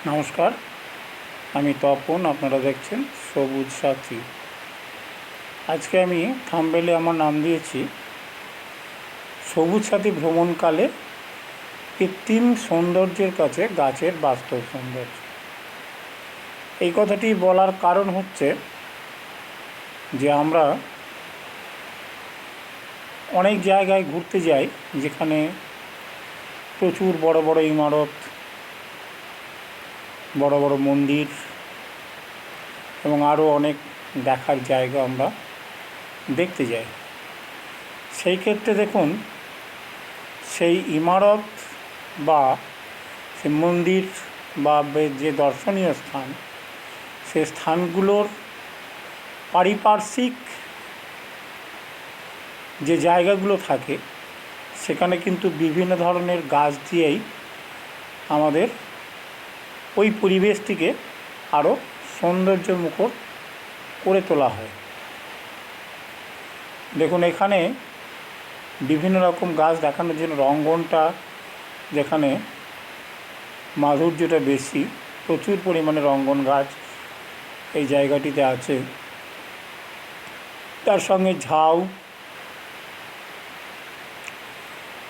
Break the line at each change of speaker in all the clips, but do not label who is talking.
নমস্কার, আমি তপন। আপনারা দেখছেন সবুজ সাথী। আজকে আমি থাম্বনেলে আমার নাম দিয়েছি সবুজ সাথী ভ্রমণকালে কৃত্রিম সৌন্দর্যের কাছে গাছের বাস্তব সৌন্দর্য। এই কথাটি বলার কারণ হচ্ছে যে আমরা অনেক জায়গায় ঘুরতে যাই যেখানে প্রচুর বড় বড় ইমারত, বড় বড় মন্দির এবং আরও অনেক দেখার জায়গা আমরা দেখতে যাই। সেই ক্ষেত্রে দেখুন, সেই ইমারত বা সে মন্দির বা যে দর্শনীয় স্থান, সে স্থানগুলোর পারিপার্শ্বিক যে জায়গাগুলো থাকে সেখানে কিন্তু বিভিন্ন ধরনের গাছ দিয়েই আমাদের ওই পরিবেশটিকে আরও সৌন্দর্যমুখর করে তোলা হয়। দেখুন, এখানে বিভিন্ন রকম গাছ দেখানোর জন্য রঙ্গনটা, যেখানে মাধুর্যটা বেশি, প্রচুর পরিমাণে রঙ্গন গাছ এই জায়গাটিতে আছে। তার সঙ্গে ঝাউ,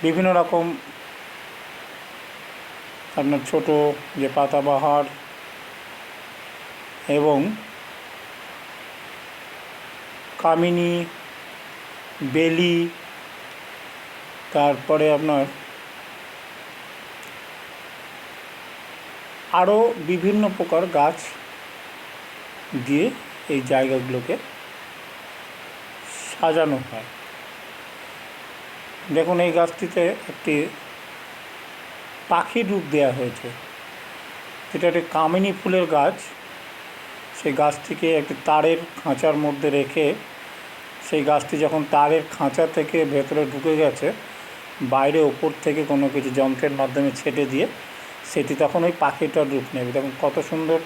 বিভিন্ন রকম আপনার ছোট যে পাতাবাহার এবং কামিনী, বেলি, তারপরে আপনার আরও বিভিন্ন প্রকার গাছ দিয়ে এই জায়গাগুলোকে সাজানো হয়। দেখুন, এই গাছটিতে একটি পাখির রূপ দেওয়া হয়েছে, যেটা একটি কামিনী ফুলের গাছ। সেই গাছটিকে একটি তারের খাঁচার মধ্যে রেখে, সেই গাছটি যখন তারের খাঁচা থেকে ভেতরে ঢুকে গেছে, বাইরে ওপর থেকে কোনো কিছু যন্ত্রের মাধ্যমে ছেটে দিয়ে সেটি তখন ওই পাখিটার রূপ নেবে। দেখুন কত সুন্দর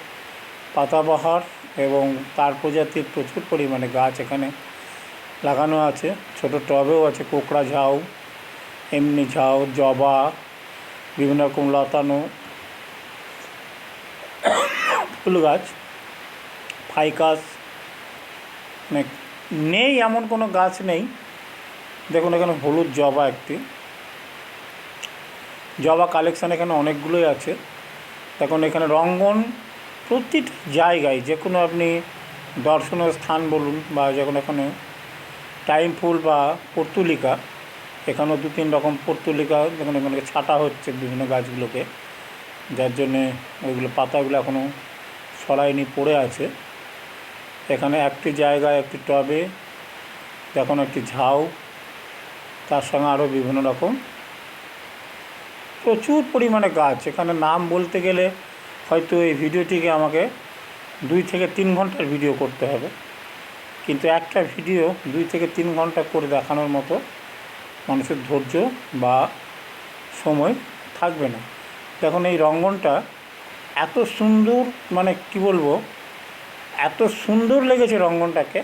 পাতাবাহার এবং তার প্রজাতির প্রচুর পরিমাণে গাছ এখানে লাগানো আছে। ছোট টবেও আছে কোকড়া ঝাউ, এমনি ঝাউ, জবা, বিভিন্ন রকম লতানো ফুল গাছ, ফাইকাস, মানে নেই এমন কোনো গাছ নেই। দেখুন, এখানে হলুদ জবা, একটি জবা কালেকশান এখানে অনেকগুলোই আছে। দেখুন, এখানে রঙ্গন প্রতিটা জায়গায়, যে কোনো আপনি দর্শনীয় স্থান বলুন বা যে কোনো এখানে টাইম ফুল বা পর্তুলিকা, এখানেও 2-3 রকম পর্তুলিকা দেখুন এখানে ছাঁটা হচ্ছে বিভিন্ন গাছগুলোকে, যার জন্যে ওইগুলো পাতাগুলো এখনও সরায়নি, পড়ে আছে। এখানে একটি জায়গায় একটি টবে দেখুন একটি ঝাউ, তার সঙ্গে আরও বিভিন্ন রকম প্রচুর পরিমাণে গাছ। এখানে নাম বলতে গেলে হয়তো এই ভিডিওটিকে আমাকে 2 থেকে 3 ঘন্টার ভিডিও করতে হবে, কিন্তু একটা ভিডিও 2 থেকে 3 ঘন্টা করে দেখানোর মতো মানুষের ধৈর্য বা সময় থাকবে না। দেখুন, এই রঙ্গনটা এত সুন্দর, মানে কি বলবো, এত সুন্দর লেগেছে রঙ্গনটাকে।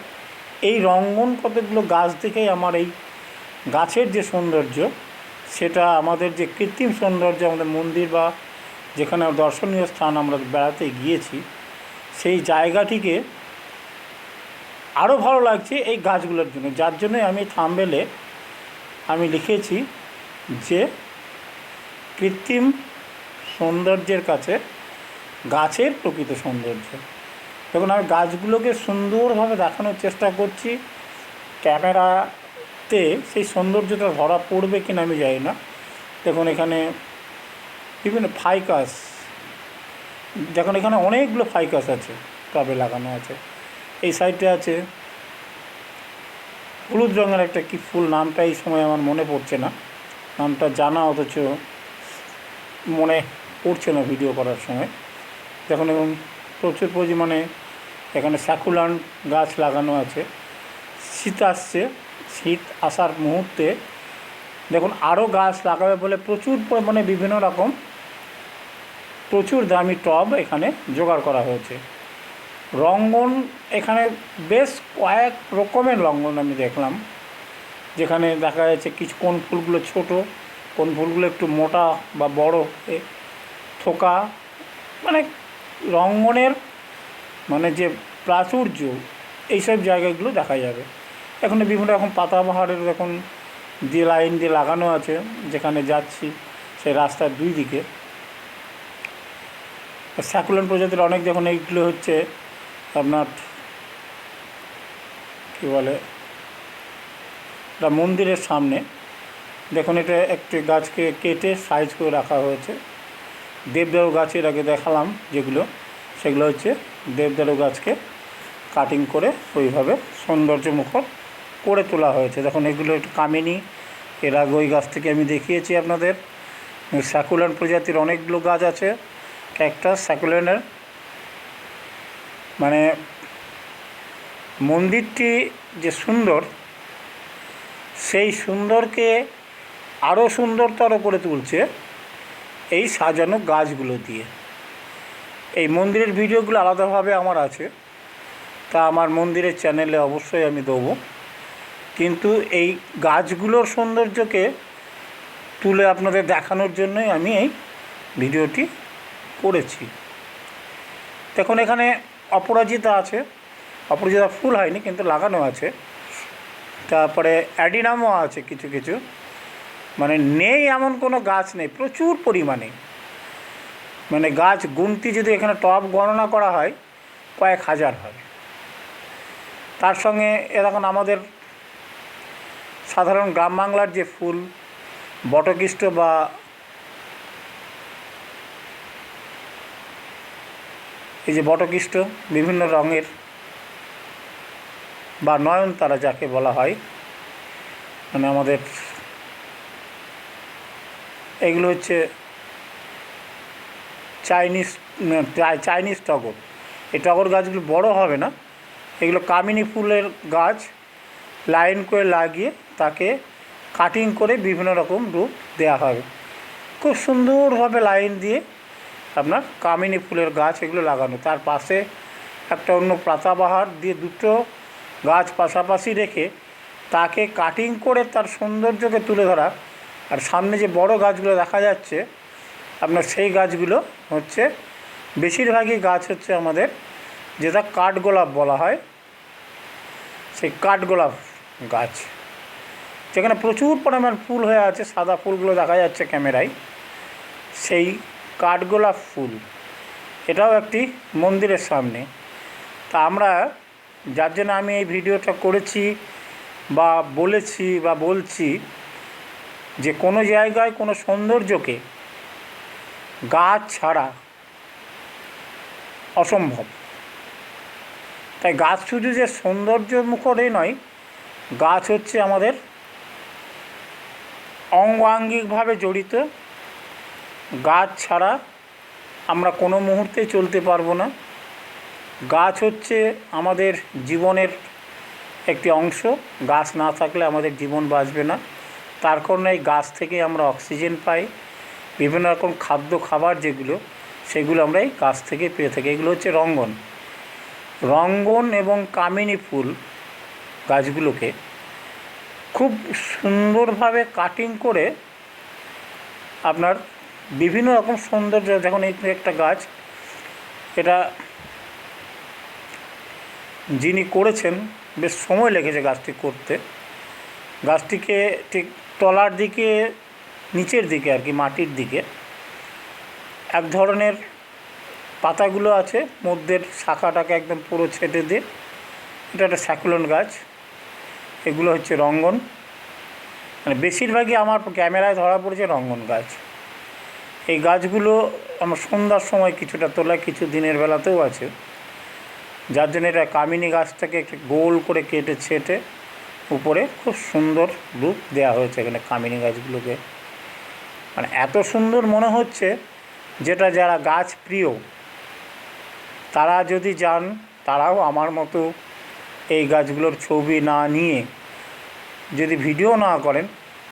এই রঙ্গন কতগুলো গাছ দেখেই আমার এই গাছের যে সৌন্দর্য, সেটা আমাদের যে কৃত্রিম সৌন্দর্য, আমাদের মন্দির বা যেখানে দর্শনীয় স্থান আমরা বেড়াতে গিয়েছি, সেই জায়গাটিকে আরও ভালো লাগছে এই গাছগুলোর জন্য। যার জন্যই আমি থাম্বনেলে আমি লিখেছি যে কৃত্রিম সৌন্দর্যের কাছে গাছের প্রকৃত সৌন্দর্য। দেখুন, আমি গাছগুলোকে সুন্দরভাবে দেখানোর চেষ্টা করছি। ক্যামেরাতে সেই সৌন্দর্যটা ধরা পড়বে কিনা আমি জানি না। দেখুন, এখানে বিভিন্ন ফাইকাস, দেখুন এখানে অনেকগুলো ফাইকাস আছে, টবে লাগানো আছে। এই সাইডে আছে হলুদ রঙের একটা কি ফুল, নামটা এই সময় আমার মনে পড়ছে না, নামটা জানা অথচ মনে পড়ছে না ভিডিও করার সময়। দেখুন, এবং প্রচুর পরিমাণে এখানে স্যাকুলান গাছ লাগানো আছে। শীত আসছে, শীত আসার মুহূর্তে দেখুন আরও গাছ লাগাবে বলে প্রচুর পরিমাণে বিভিন্ন রকম প্রচুর দামি টব এখানে জোগাড় করা হয়েছে। রঙ্গন এখানে বেশ কয়েক রকমের রঙ্গন আমি দেখলাম, যেখানে দেখা যাচ্ছে কিছু কোন ফুলগুলো ছোট, কোন ফুলগুলো একটু মোটা বা বড় থোকা, মানে রঙ্গনের মানে যে প্রাচুর্য এইসব জায়গাগুলো দেখা যাবে। এখানে বিভিন্ন রকম পাতাবাহারের এখন যে লাইন দিয়ে লাগানো আছে, যেখানে যাচ্ছি সেই রাস্তার দুই দিকে স্যাকুলেন্ট প্রজাতির অনেক, যখন এইগুলো হচ্ছে আপনার কী বলে, এটা মন্দিরের সামনে দেখুন, এটা একটি গাছকে কেটে সাইজ করে রাখা হয়েছে। দেবদারু গাছের আগে দেখালাম যেগুলো, সেগুলো হচ্ছে দেবদারু গাছকে কাটিং করে ওইভাবে সৌন্দর্যমুখর করে তোলা হয়েছে। দেখুন এগুলো একটু কামিনী, এর আগে ওই গাছ থেকে আমি দেখিয়েছি আপনাদের। স্যাকুলেন্ট প্রজাতির অনেকগুলো গাছ আছে, ক্যাকটাস স্যাকুলেন্টের। মানে মন্দিরটি যে সুন্দর, সেই সুন্দরকে আরও সুন্দরতর করে তুলছে এই সাজানো গাছগুলো দিয়ে। এই মন্দিরের ভিডিওগুলো আলাদাভাবে আমার আছে, তা আমার মন্দিরের চ্যানেলে অবশ্যই আমি দেবো। কিন্তু এই গাছগুলোর সৌন্দর্যকে তুলে আপনাদের দেখানোর জন্যই আমি এই ভিডিওটি করেছি। দেখুন এখানে অপরাজিতা আছে, অপরাজিতা ফুল হয়নি কিন্তু লাগানো আছে। তারপরে অ্যাডিনামও আছে কিছু কিছু, মানে নেই এমন কোনো গাছ নেই, প্রচুর পরিমাণে। মানে গাছ গুনতি যদি এখানে টব গণনা করা হয় কয়েক হাজার হয়। তার সঙ্গে এখন আমাদের সাধারণ গ্রাম বাংলার যে ফুল বটকৃষ্ণ বা এই যে বটকৃষ্ণ বিভিন্ন রঙের বা নয়নতারা যাকে বলা হয়, মানে আমাদের এগুলো হচ্ছে চাইনিজ টগর। এই টগর গাছগুলো বড় হবে না, এগুলো কামিনী ফুলের গাছ লাইন করে লাগিয়ে তাকে কাটিং করে বিভিন্ন রকম রূপ দেওয়া হবে। খুব সুন্দরভাবে লাইন দিয়ে আপনার কামিনী ফুলের গাছ এগুলো লাগানো। তার পাশে একটা অন্য পাতাবাহার দিয়ে দুটো গাছ পাশাপাশি রেখে তাকে কাটিং করে তার সৌন্দর্যকে তুলে ধরা। আর সামনে যে বড় গাছগুলো দেখা যাচ্ছে আপনার, সেই গাছগুলো হচ্ছে বেশিরভাগই গাছ হচ্ছে আমাদের যেটা কাঠগোলাপ বলা হয়, সেই কাঠগোলাপ গাছ, যেখানে প্রচুর পরিমাণ ফুল হয়ে আছে, সাদা ফুলগুলো দেখা যাচ্ছে ক্যামেরায়, সেই কাঠগোলাপ ফুল। এটাও একটি মন্দিরের সামনে। তা আমরা যার জন্য আমি এই ভিডিওটা করেছি বা বলেছি বা বলছি যে কোনো জায়গায় কোনো সৌন্দর্যকে গাছ ছাড়া অসম্ভব। তাই গাছ শুধু যে সৌন্দর্য মুখরই নয়, গাছ হচ্ছে আমাদের অঙ্গাঙ্গিকভাবে জড়িত। গাছ ছাড়া আমরা কোনো মুহূর্তেই চলতে পারবো না। গাছ হচ্ছে আমাদের জীবনের একটি অংশ। গাছ না থাকলে আমাদের জীবন বাঁচবে না। তার কারণে এই গাছ থেকে আমরা অক্সিজেন পাই, বিভিন্ন রকম খাবার যেগুলো, সেগুলো আমরা এই গাছ থেকে পেয়ে থাকি। এগুলো হচ্ছে রঙ্গন এবং কামিনী ফুল গাছগুলোকে খুব সুন্দরভাবে কাটিং করে আপনার বিভিন্ন রকম সৌন্দর্য। যখন এই একটা গাছ, এটা যিনি করেছেন বেশ সময় লেগেছে গাছটি করতে। গাছটিকে ঠিক তলার দিকে, নিচের দিকে আর কি, মাটির দিকে এক ধরনের পাতাগুলো আছে, মধ্যের শাখাটাকে একদম পুরো ছেটে দিয়ে, এটা একটা স্যাকুলেন্ট গাছ। এগুলো হচ্ছে রঙ্গন, মানে বেশিরভাগই আমার ক্যামেরায় ধরা পড়েছে রঙ্গন গাছ। এই গাছগুলো আমার সন্ধ্যার সময় কিছুটা তোলা, কিছু দিনের বেলাতেও আছে, যার জন্য এটা কামিনী গাছটাকে একটু গোল করে কেটে ছেটে উপরে খুব সুন্দর রূপ দেওয়া হয়েছে এখানে কামিনী গাছগুলোকে। মানে এত সুন্দর মনে হচ্ছে, যেটা যারা গাছ প্রিয় তারা যদি যান, তারাও আমার মতো এই গাছগুলোর ছবি না নিয়ে যদি ভিডিও না করেন